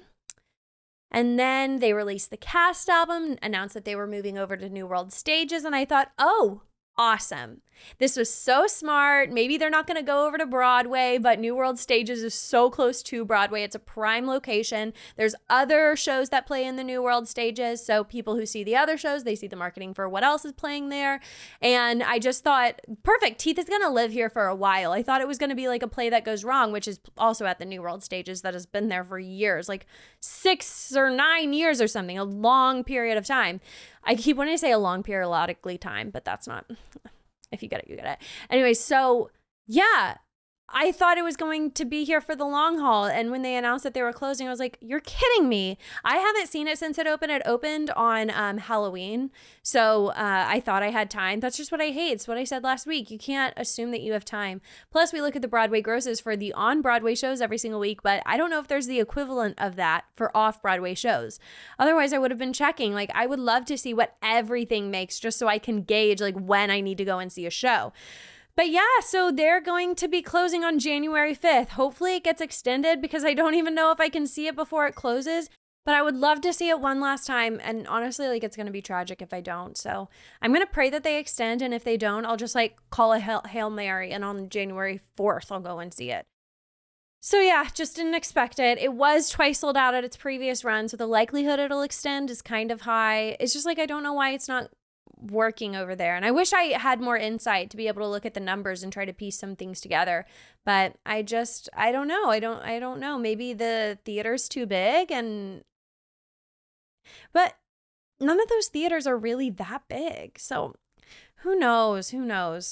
And then they released the cast album, announced that they were moving over to New World Stages, and I thought, oh, awesome. This was so smart. Maybe they're not going to go over to Broadway, but New World Stages is so close to Broadway. It's a prime location. There's other shows that play in the New World Stages. So people who see the other shows, they see the marketing for what else is playing there. And I just thought, perfect. Teeth is going to live here for a while. I thought it was going to be like a Play That Goes Wrong, which is also at the New World Stages that has been there for years, like 6 or 9 years or something, a long period of time. I keep wanting to say a long periodically time, but that's not, if you get it, you get it. Anyway, so yeah, I thought it was going to be here for the long haul. And when they announced that they were closing, I was like, you're kidding me. I haven't seen it since it opened. It opened on Halloween. So I thought I had time. That's just what I hate. It's what I said last week. You can't assume that you have time. Plus, we look at the Broadway grosses for the on-Broadway shows every single week, but I don't know if there's the equivalent of that for off-Broadway shows. Otherwise, I would have been checking. Like, I would love to see what everything makes just so I can gauge like when I need to go and see a show. But yeah, so they're going to be closing on January 5th. Hopefully it gets extended because I don't even know if I can see it before it closes. But I would love to see it one last time. And honestly, like, it's going to be tragic if I don't. So I'm going to pray that they extend. And if they don't, I'll just like call a Hail Mary. And on January 4th, I'll go and see it. So yeah, just didn't expect it. It was twice sold out at its previous run. So the likelihood it'll extend is kind of high. It's just like, I don't know why it's not working over there. And I wish I had more insight to be able to look at the numbers and try to piece some things together. But I don't know. I don't know. Maybe the theater's too big but none of those theaters are really that big. So who knows?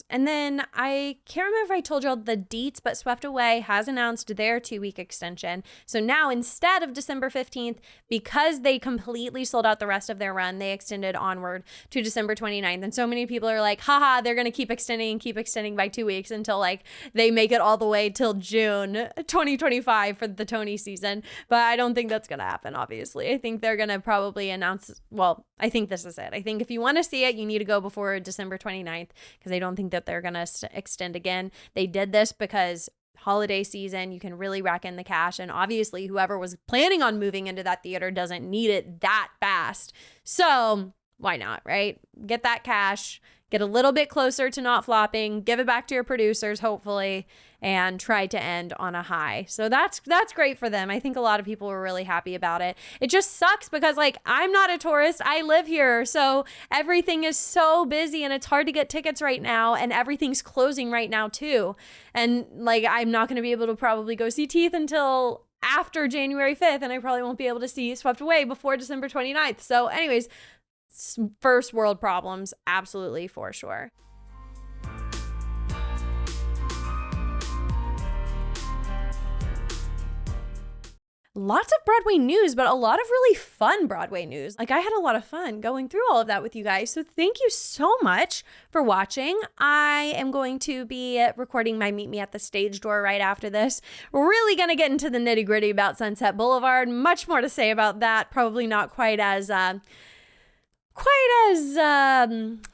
And then I can't remember if I told y'all the deets, but Swept Away has announced their 2-week extension. So now instead of December 15th, because they completely sold out the rest of their run, they extended onward to December 29th. And so many people are like, haha, they're going to keep extending by 2 weeks until like they make it all the way till June 2025 for the Tony season. But I don't think that's going to happen, obviously. I think they're going to probably announce, well, I think this is it. I think if you want to see it, you need to go before December 29th because I don't think that they're going to extend again. They did this because holiday season, you can really rack in the cash. And obviously, whoever was planning on moving into that theater doesn't need it that fast. So why not, right? Get that cash, get a little bit closer to not flopping, give it back to your producers, hopefully, and try to end on a high. So that's great for them. I think a lot of people were really happy about it. It just sucks because like I'm not a tourist. I live here. So everything is so busy and it's hard to get tickets right now and everything's closing right now too. And like I'm not going to be able to probably go see Teeth until after January 5th and I probably won't be able to see Swept Away before December 29th. So anyways, first world problems, absolutely, for sure. Lots of Broadway news, but a lot of really fun Broadway news. Like I had a lot of fun going through all of that with you guys. So thank you so much for watching. I am going to be recording my Meet Me at the Stage Door right after this. We're really going to get into the nitty gritty about Sunset Boulevard. Much more to say about that. Probably not quite as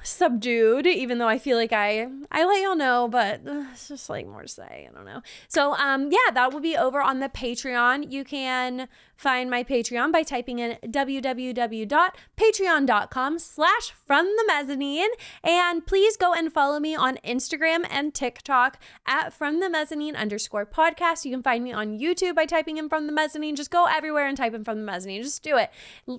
subdued, even though I feel like I let y'all know, but it's just like more to say. I don't know. So yeah, that will be over on the Patreon. You can find my Patreon by typing in www.patreon.com/fromthemezzanine. And please go and follow me on Instagram and TikTok at fromthemezzanine_podcast. You can find me on YouTube by typing in From the Mezzanine. Just go everywhere and type in From the Mezzanine. Just do it.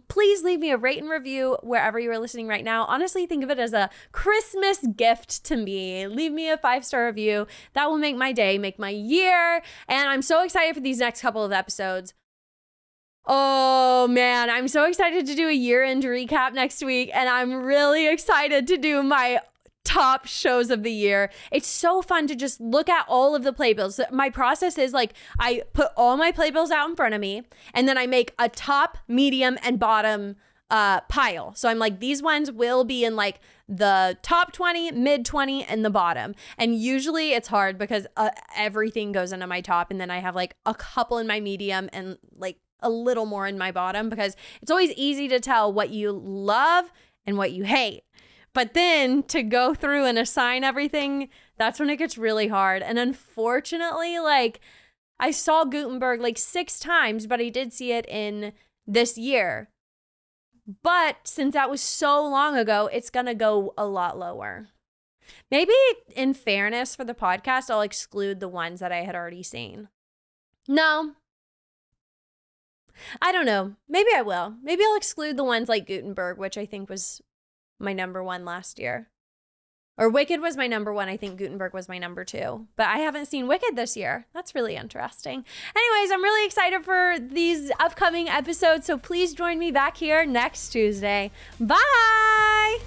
Please leave me a rate and review wherever you are listening right now. Honestly, think of it as a Christmas gift to me. Leave me a 5-star review. That will make my day, make my year. And I'm so excited for these next couple of episodes. Oh man, I'm so excited to do a year-end recap next week, and I'm really excited to do my top shows of the year. It's so fun to just look at all of the playbills. My process is like I put all my playbills out in front of me, and then I make a top, medium, and bottom pile. So I'm like, these ones will be in like the top 20, mid 20, and the bottom. And usually it's hard because everything goes into my top, and then I have like a couple in my medium and like a little more in my bottom because it's always easy to tell what you love and what you hate. But then to go through and assign everything, that's when it gets really hard. And unfortunately, like, I saw Gutenberg like 6 times, but I did see it in this year. But since that was so long ago, it's going to go a lot lower. Maybe in fairness for the podcast, I'll exclude the ones that I had already seen. No. I don't know. Maybe I will. Maybe I'll exclude the ones like Gutenberg, which I think was my number 1 last year. Or Wicked was my number 1. I think Gutenberg was my number 2. But I haven't seen Wicked this year. That's really interesting. Anyways, I'm really excited for these upcoming episodes. So please join me back here next Tuesday. Bye!